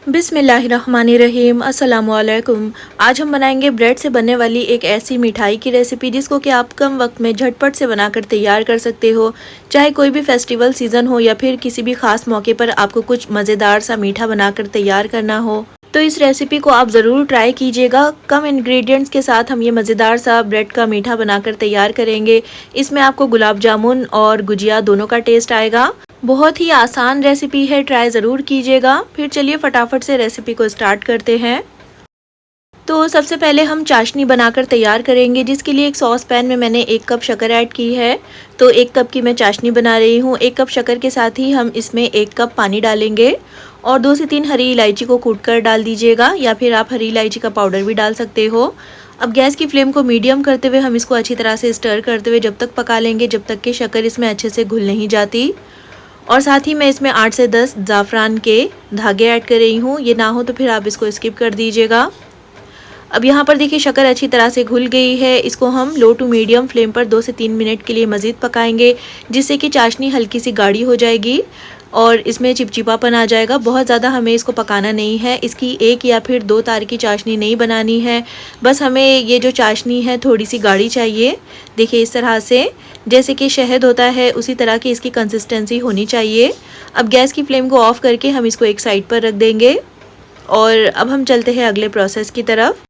बिस्मिल्लाहिर्रहमानिर्रहीम अस्सलामुअलैकुम। आज हम बनाएंगे ब्रेड से बनने वाली एक ऐसी मिठाई की रेसिपी जिसको कि आप कम वक्त में झटपट से बनाकर तैयार कर सकते हो। चाहे कोई भी फेस्टिवल सीज़न हो या फिर किसी भी ख़ास मौके पर आपको कुछ मज़ेदार सा मीठा बनाकर तैयार करना हो तो इस रेसिपी को आप ज़रूर ट्राई कीजिएगा। कम इंग्रेडिएंट्स के साथ हम ये मज़ेदार सा ब्रेड का मीठा बनाकर तैयार करेंगे। इसमें आपको गुलाब जामुन और गुजिया दोनों का टेस्ट आएगा। बहुत ही आसान रेसिपी है, ट्राई ज़रूर कीजिएगा। फिर चलिए फटाफट से रेसिपी को स्टार्ट करते हैं। तो सबसे पहले हम चाशनी बनाकर तैयार करेंगे, जिसके लिए एक सॉस पैन में मैंने 1 कप शक्कर ऐड की है। तो 1 कप की मैं चाशनी बना रही हूँ। 1 कप शक्कर के साथ ही हम इसमें 1 कप पानी डालेंगे और 2 से 3 हरी इलायची को कूट कर डाल दीजिएगा, या फिर आप हरी इलायची का पाउडर भी डाल सकते हो। अब गैस की फ्लेम को मीडियम करते हुए हम इसको अच्छी तरह से स्टर करते हुए जब तक पका लेंगे जब तक कि शक्कर इसमें अच्छे से घुल नहीं जाती। और साथ ही मैं इसमें 8 से 10 ज़ाफ़रान के धागे ऐड कर रही हूँ। ये ना हो तो फिर आप इसको स्किप कर दीजिएगा। अब यहाँ पर देखिए शक्कर अच्छी तरह से घुल गई है। इसको हम लो टू मीडियम फ्लेम पर 2 से 3 मिनट के लिए मज़ीद पकाएंगे, जिससे कि चाशनी हल्की सी गाढ़ी हो जाएगी और इसमें चिपचिपापन आ जाएगा। बहुत ज़्यादा हमें इसको पकाना नहीं है। इसकी 1 या फिर 2 तार की चाशनी नहीं बनानी है। बस हमें ये जो चाशनी है थोड़ी सी गाढ़ी चाहिए। देखिए इस तरह से, जैसे कि शहद होता है उसी तरह की इसकी कंसिस्टेंसी होनी चाहिए। अब गैस की फ्लेम को ऑफ़ करके हम इसको एक साइड पर रख देंगे और अब हम चलते हैं अगले प्रोसेस की तरफ।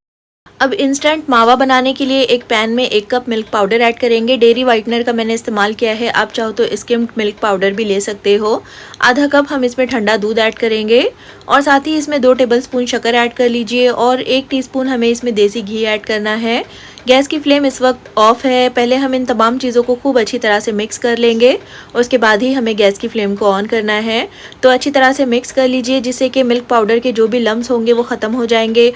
अब इंस्टेंट मावा बनाने के लिए एक पैन में 1 कप मिल्क पाउडर ऐड करेंगे। डेयरी वाइटनर का मैंने इस्तेमाल किया है, आप चाहो तो स्किम्ड मिल्क पाउडर भी ले सकते हो। आधा कप हम इसमें ठंडा दूध ऐड करेंगे और साथ ही इसमें 2 टेबलस्पून शक्कर ऐड कर लीजिए और 1 टीस्पून हमें इसमें देसी घी ऐड करना है। गैस की फ्लेम इस वक्त ऑफ है। पहले हम इन तमाम चीज़ों को खूब अच्छी तरह से मिक्स कर लेंगे और उसके बाद ही हमें गैस की फ्लेम को ऑन करना है। तो अच्छी तरह से मिक्स कर लीजिए, जिससे कि मिल्क पाउडर के जो भी लम्स होंगे वो ख़त्म हो जाएंगे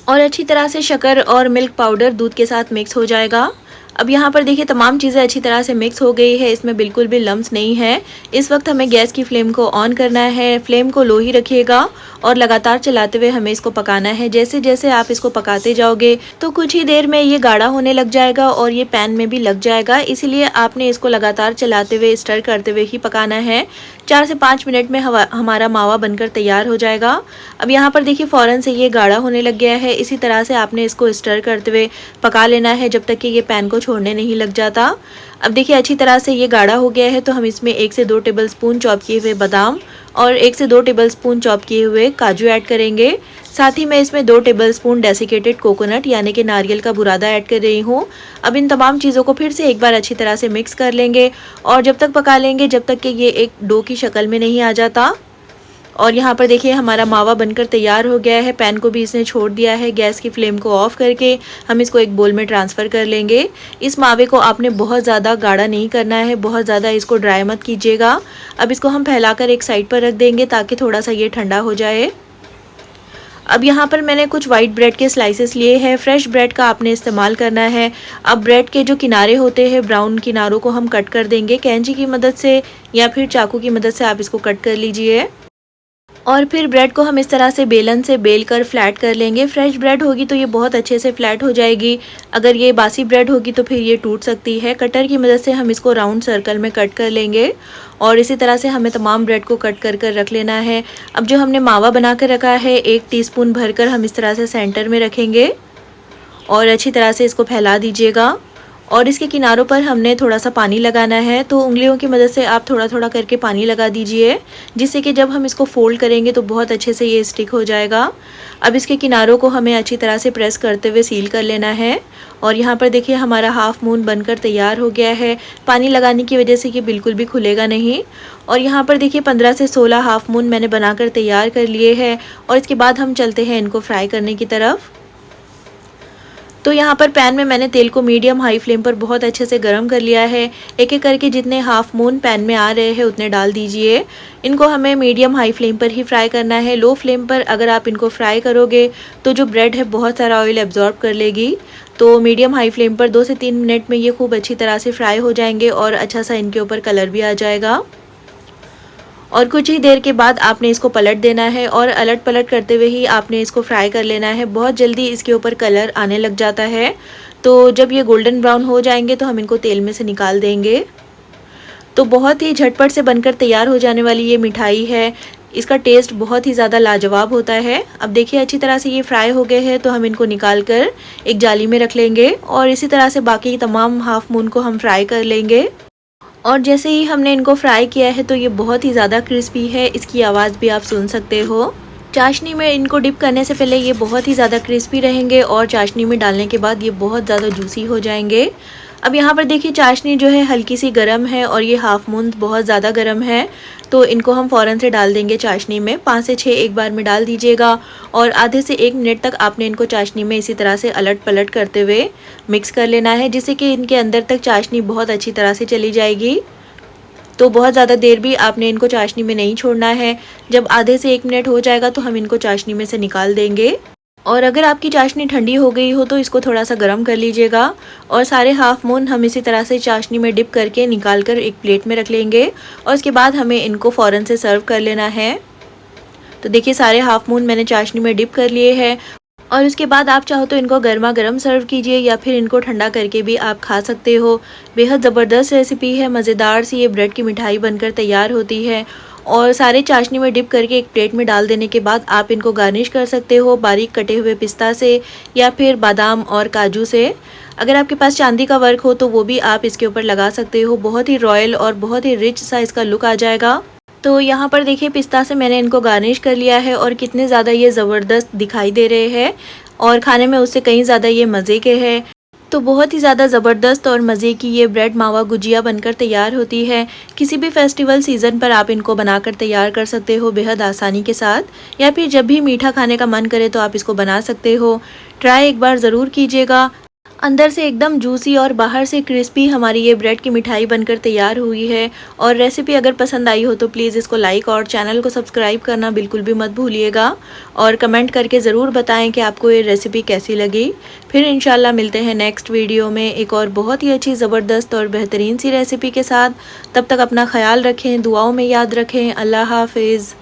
और अच्छी तरह से शक्कर और मिल्क पाउडर दूध के साथ मिक्स हो जाएगा। अब यहाँ पर देखिए तमाम चीज़ें अच्छी तरह से मिक्स हो गई है, इसमें बिल्कुल भी लम्स नहीं है। इस वक्त हमें गैस की फ्लेम को ऑन करना है। फ्लेम को लो ही रखिएगा और लगातार चलाते हुए हमें इसको पकाना है। जैसे जैसे आप इसको पकाते जाओगे तो कुछ ही देर में ये गाढ़ा होने लग जाएगा और ये पैन में भी लग जाएगा। इसीलिए आपने इसको लगातार चलाते हुए स्टर करते हुए ही पकाना है। 4 से 5 मिनट में हमारा मावा बनकर तैयार हो जाएगा। अब यहाँ पर देखिए फ़ौरन से ये गाढ़ा होने लग गया है। इसी तरह से आपने इसको स्टर करते हुए पका लेना है जब तक कि ये पैन को छोड़ने नहीं लग जाता। अब देखिए अच्छी तरह से ये गाढ़ा हो गया है, तो हम इसमें 1 से 2 टेबलस्पून चॉप किए हुए बादाम और 1 से 2 टेबलस्पून चॉप किए हुए काजू ऐड करेंगे। साथ ही मैं इसमें 2 टेबलस्पून डेसिकेटेड कोकोनट यानी कि नारियल का बुरादा ऐड कर रही हूँ। अब इन तमाम चीज़ों को फिर से एक बार अच्छी तरह से मिक्स कर लेंगे और जब तक पका लेंगे जब तक कि ये एक डो की शक्ल में नहीं आ जाता। और यहाँ पर देखिए हमारा मावा बनकर तैयार हो गया है। पैन को भी इसने छोड़ दिया है। गैस की फ्लेम को ऑफ़ करके हम इसको एक बोल में ट्रांसफ़र कर लेंगे। इस मावे को आपने बहुत ज़्यादा गाढ़ा नहीं करना है, बहुत ज़्यादा इसको ड्राई मत कीजिएगा। अब इसको हम फैलाकर एक साइड पर रख देंगे ताकि थोड़ा सा ये ठंडा हो जाए। अब यहाँ पर मैंने कुछ वाइट ब्रेड के स्लाइसेस लिए हैं। फ्रेश ब्रेड का आपने इस्तेमाल करना है। अब ब्रेड के जो किनारे होते हैं ब्राउन किनारों को हम कट कर देंगे कैंची की मदद से या फिर चाकू की मदद से आप इसको कट कर लीजिए। और फिर ब्रेड को हम इस तरह से बेलन से बेल कर फ्लैट कर लेंगे। फ्रेश ब्रेड होगी तो ये बहुत अच्छे से फ्लैट हो जाएगी। अगर ये बासी ब्रेड होगी तो फिर ये टूट सकती है। कटर की मदद से हम इसको राउंड सर्कल में कट कर लेंगे और इसी तरह से हमें तमाम ब्रेड को कट कर कर रख लेना है। अब जो हमने मावा बना कर रखा है 1 टीस्पून भरकर हम इस तरह से सेंटर में रखेंगे और अच्छी तरह से इसको फैला दीजिएगा। और इसके किनारों पर हमने थोड़ा सा पानी लगाना है, तो उंगलियों की मदद से आप थोड़ा थोड़ा करके पानी लगा दीजिए, जिससे कि जब हम इसको फोल्ड करेंगे तो बहुत अच्छे से ये स्टिक हो जाएगा। अब इसके किनारों को हमें अच्छी तरह से प्रेस करते हुए सील कर लेना है। और यहाँ पर देखिए हमारा हाफ मून बनकर तैयार हो गया है। पानी लगाने की वजह से ये बिल्कुल भी खुलेगा नहीं। और यहाँ पर देखिए 15 से 16 हाफ मून मैंने बनाकर तैयार कर लिए हैं और इसके बाद हम चलते हैं इनको फ्राई करने की तरफ। तो यहाँ पर पैन में मैंने तेल को मीडियम हाई फ्लेम पर बहुत अच्छे से गर्म कर लिया है। एक एक करके जितने हाफ मून पैन में आ रहे हैं उतने डाल दीजिए। इनको हमें मीडियम हाई फ्लेम पर ही फ्राई करना है। लो फ्लेम पर अगर आप इनको फ्राई करोगे तो जो ब्रेड है बहुत सारा ऑयल एब्जॉर्ब कर लेगी। तो मीडियम हाई फ्लेम पर 2 से 3 मिनट में ये खूब अच्छी तरह से फ्राई हो जाएंगे और अच्छा सा इनके ऊपर कलर भी आ जाएगा। और कुछ ही देर के बाद आपने इसको पलट देना है और अलट पलट करते हुए ही आपने इसको फ्राई कर लेना है। बहुत जल्दी इसके ऊपर कलर आने लग जाता है। तो जब ये गोल्डन ब्राउन हो जाएंगे तो हम इनको तेल में से निकाल देंगे। तो बहुत ही झटपट से बनकर तैयार हो जाने वाली ये मिठाई है। इसका टेस्ट बहुत ही ज़्यादा लाजवाब होता है। अब देखिए अच्छी तरह से ये फ्राई हो गए हैं, तो हम इनको निकाल कर एक जाली में रख लेंगे और इसी तरह से बाकी तमाम हाफ मून को हम फ्राई कर लेंगे। और जैसे ही हमने इनको फ्राई किया है तो ये बहुत ही ज़्यादा क्रिस्पी है, इसकी आवाज़ भी आप सुन सकते हो। चाशनी में इनको डिप करने से पहले ये बहुत ही ज़्यादा क्रिस्पी रहेंगे और चाशनी में डालने के बाद ये बहुत ज़्यादा जूसी हो जाएंगे। अब यहाँ पर देखिए चाशनी जो है हल्की सी गर्म है और ये हाफ मून बहुत ज़्यादा गर्म है, तो इनको हम फ़ौरन से डाल देंगे चाशनी में। 5 से 6 एक बार में डाल दीजिएगा और आधे से 1 मिनट तक आपने इनको चाशनी में इसी तरह से अलट पलट करते हुए मिक्स कर लेना है, जिससे कि इनके अंदर तक चाशनी बहुत अच्छी तरह से चली जाएगी। तो बहुत ज़्यादा देर भी आपने इनको चाशनी में नहीं छोड़ना है। जब आधे से 1 मिनट हो जाएगा तो हम इनको चाशनी में से निकाल देंगे। और अगर आपकी चाशनी ठंडी हो गई हो तो इसको थोड़ा सा गर्म कर लीजिएगा। और सारे हाफ मून हम इसी तरह से चाशनी में डिप करके निकाल कर एक प्लेट में रख लेंगे और उसके बाद हमें इनको फ़ौरन से सर्व कर लेना है। तो देखिए सारे हाफ मून मैंने चाशनी में डिप कर लिए हैं और उसके बाद आप चाहो तो इनको गर्मा गर्म सर्व कीजिए या फिर इनको ठंडा करके भी आप खा सकते हो। बेहद ज़बरदस्त रेसिपी है, मज़ेदार सी ये ब्रेड की मिठाई बनकर तैयार होती है। और सारे चाशनी में डिप करके एक प्लेट में डाल देने के बाद आप इनको गार्निश कर सकते हो बारीक कटे हुए पिस्ता से या फिर बादाम और काजू से। अगर आपके पास चांदी का वर्क हो तो वो भी आप इसके ऊपर लगा सकते हो। बहुत ही रॉयल और बहुत ही रिच सा इसका लुक आ जाएगा। तो यहाँ पर देखिए पिस्ता से मैंने इनको गार्निश कर लिया है और कितने ज़्यादा ये ज़बरदस्त दिखाई दे रहे हैं और खाने में उससे कहीं ज़्यादा ये मज़े के हैं। तो बहुत ही ज़्यादा ज़बरदस्त और मज़े की ये ब्रेड मावा गुजिया बनकर तैयार होती है। किसी भी फेस्टिवल सीज़न पर आप इनको बनाकर तैयार कर सकते हो बेहद आसानी के साथ, या फिर जब भी मीठा खाने का मन करे तो आप इसको बना सकते हो। ट्राई एक बार ज़रूर कीजिएगा। अंदर से एकदम जूसी और बाहर से क्रिस्पी हमारी ये ब्रेड की मिठाई बनकर तैयार हुई है। और रेसिपी अगर पसंद आई हो तो प्लीज़ इसको लाइक और चैनल को सब्सक्राइब करना बिल्कुल भी मत भूलिएगा और कमेंट करके ज़रूर बताएं कि आपको ये रेसिपी कैसी लगी। फिर इंशाल्लाह मिलते हैं नेक्स्ट वीडियो में एक और बहुत ही अच्छी ज़बरदस्त और बेहतरीन सी रेसिपी के साथ। तब तक अपना ख्याल रखें, दुआओं में याद रखें। अल्लाह हाफिज़।